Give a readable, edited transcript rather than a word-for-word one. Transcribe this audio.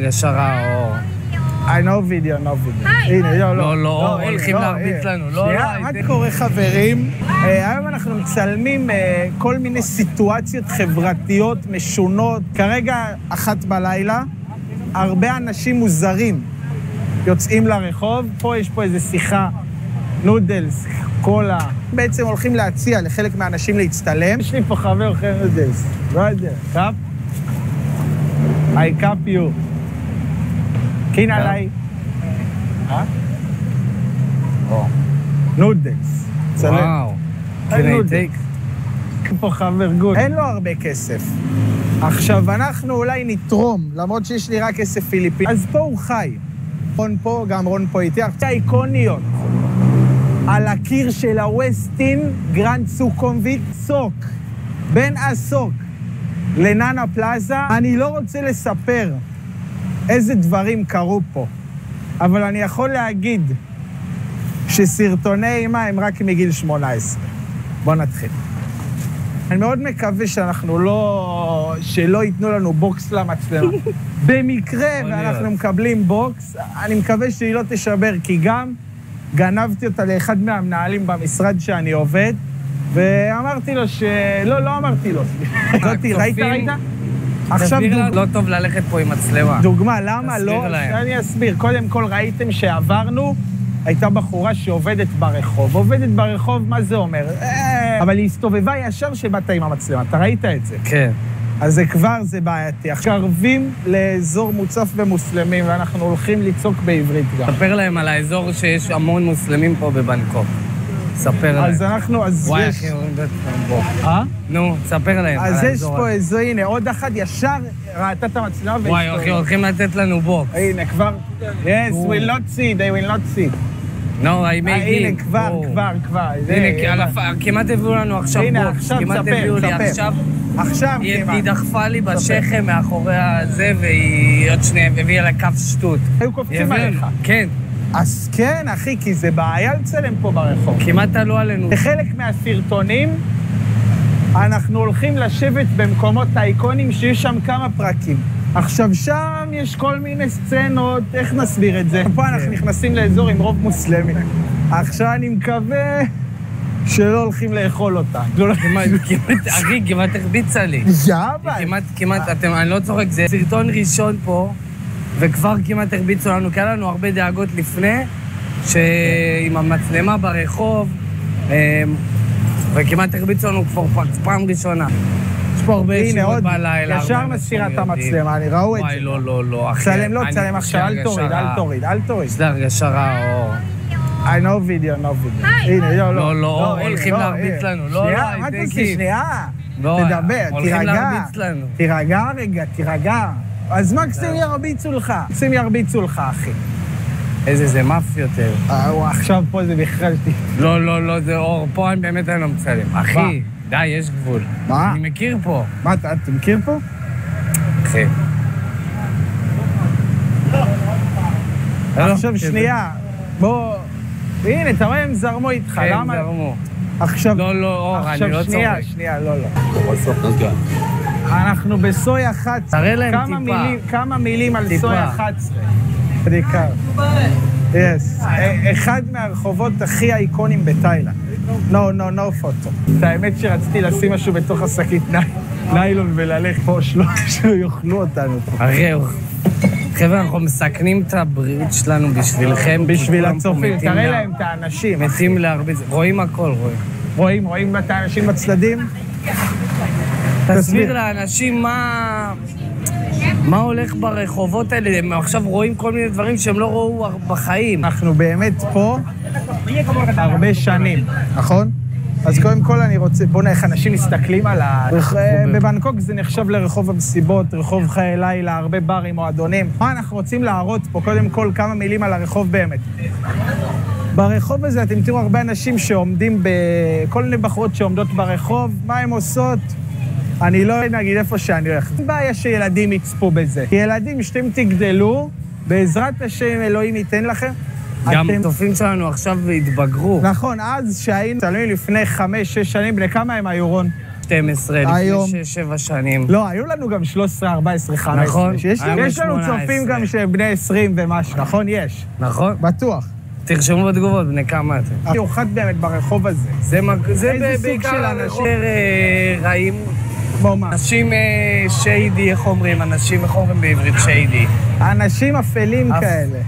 ישר האור. I know video, no video. הנה, לא, הולכים להרביץ לנו. שנייה, מה קורה חברים? היום אנחנו מצלמים כל מיני סיטואציות חברתיות משונות. כרגע 1 בלילה, הרבה אנשים מוזרים יוצאים לרחוב. יש פה איזו שיחה, נודלס, קולה. בעצם הולכים להציע לחלק מהאנשים להצטלם. יש לי פה חבר אחר נודלס, לא יודע, קאפ? I cap you. כן עליי. נודלס. וואו. Can I take? פה חבר גוד. אין לו הרבה כסף. עכשיו, אנחנו אולי נתרום, למרות שיש לי רק כסף פיליפיני. אז פה הוא חי. רון פה, גם רון פה איתי. האיקוניות. על הקיר של הווסטין, גרנד סוכומבית, סוק. בין הסוק לננה פלאזה. אני לא רוצה לספר איזה דברים קרו פה, אבל אני יכול להגיד שסרטוני אימה הם רק מגיל 18. בוא נתחיל. אני מאוד מקווה שלא ייתנו לנו בוקס למצלמה. במקרה ואנחנו מקבלים בוקס, אני מקווה שהיא לא תשבר, כי גם גנבתי אותה לאחד מהמנהלים במשרד שאני עובד, ואמרתי לו לא אמרתי לו. ראית? עכשיו לא טוב ללכת פה עם מצלמה. דוגמה, למה לא? אני אסביר. קודם כל ראיתם שעברנו, הייתה בחורה שעובדת ברחוב. עובדת ברחוב, מה זה אומר? אבל היא הסתובבה ישר שבאת עם המצלמה. אתה ראית את זה? כן. אז זה כבר זה בעייתי. קרבים לאזור מוצף במוסלמים, ואנחנו הולכים לצעוק בעברית גם. ספר להם על האזור שיש המון מוסלמים פה בבנקוק. ספר להם. אז אנחנו, וואי, אחי, אומרים בטח. נו, ספר להם על האזור. אז יש פה איזו, הנה, עוד אחד ישר ראתה את המצלמה והסתובבה. וואי, אחי, הולכים לתת לנו בוקס. הנה, כבר. Yes, will not see, they will not see. No, I made him. הנה, כבר. הנה, כמעט הביאו לנו עכשיו בוקס. הנה, עכשיו, ספר. עכשיו, היא דחפה לי בשכם מאחורי הזה, והיא עוד שנייה, והביאה לה כף שטות. היו קופצים עליך. כן. אז כן, אחי, כי זה בעיה לצלם פה ברחוב. כמעט עלו עלינו. בחלק מהסרטונים, אנחנו הולכים לשבת במקומות האיקונים שיש שם כמה פרקים. עכשיו, שם יש כל מיני סצנות, איך נסביר את זה? פה אנחנו נכנסים לאזור עם רוב מוסלמי. עכשיו אני מקווה שלא הולכים לאכול אותה. אחי, כמעט הרביצה לי. כמעט, אני לא צוחק, זה סרטון ראשון פה, וכבר כמעט הרביצו לנו, כי היה לנו הרבה דאגות לפני, שעם המצלמה ברחוב, וכמעט הרביצו לנו כבר פעם ראשונה. יש פה הרבה ישיבות בלילה. ישר מסתירה את המצלמה, אני ראו את זה. וואי, לא, אחי. צלם עכשיו, אל תוריד. יש לה ישר האור. I know video, no video. הנה, לא, הולכים להרביץ לנו. שנייה, מה אתה עושה? שנייה. תדבר, תירגע. אז מקסימום ירביצו לך, אחי. זה מאפי יותר. עכשיו פה זה בכלל... לא, זה אור. פה אני באמת לא מצלם. אחי, די, יש גבול. מה? אני מכיר פה. מה, אתה מכיר פה? אחי. עכשיו שנייה, בוא... הנה, אתה רואה, הם זרמו איתך, למה? הם זרמו. עכשיו... לא, אור, אני לא צורך. שנייה, לא. אנחנו בסוי 11. תראה להם טיפה. כמה מילים על סוי 11. בדיקה. יס. אחד מהרחובות הכי האיקונים בתאילנד. No פוטו. את האמת שרציתי לשים משהו בתוך השקית ניילון וללך פה שלא יאכלו אותנו. חבר'ה, אנחנו מסכנים את הבריאות שלנו בשבילכם. בשביל הצופים, תראה להם את האנשים. מתים להרביץ. רואים הכל, רואים את האנשים בצדדים? תסביר לאנשים מה הולך ברחובות האלה. הם עכשיו רואים כל מיני דברים שהם לא ראו בחיים. אנחנו באמת פה הרבה שנים, נכון? אז קודם כל אני רוצה, בוא נראה איך אנשים מסתכלים על בבנקוק זה נחשב לרחוב המסיבות, רחוב חיי לילה, הרבה ברים, מועדונים. מה אנחנו רוצים להראות פה? קודם כל כמה מילים על הרחוב באמת. ברחוב הזה אתם תראו הרבה אנשים שעומדים כל מיני בחורות שעומדות ברחוב, מה הן עושות? אני לא נגיד איפה שאני הולך. אין בעיה שילדים יצפו בזה. כי ילדים שאתם תגדלו, בעזרת השם אלוהים ייתן לכם. גם צופים שלנו עכשיו התבגרו. נכון, אז שהיינו צלמים לפני 5-6 שנים, בני כמה הם היו רון? 12, לפני 6-7 שנים. לא, היו לנו גם 13, 14, 15. נכון. יש לנו צופים גם שהם בני 20 ומשהו, נכון? יש. נכון. בטוח. תרשמו בתגובות, בני כמה אתם. מיוחד באמת ברחוב הזה. זה בעיקר הרחוב רעים. כמו מה? אנשים שיידי, איך אומרים? אנשים, איך אומרים בעברית שיידי? אנשים אפלים כאלה.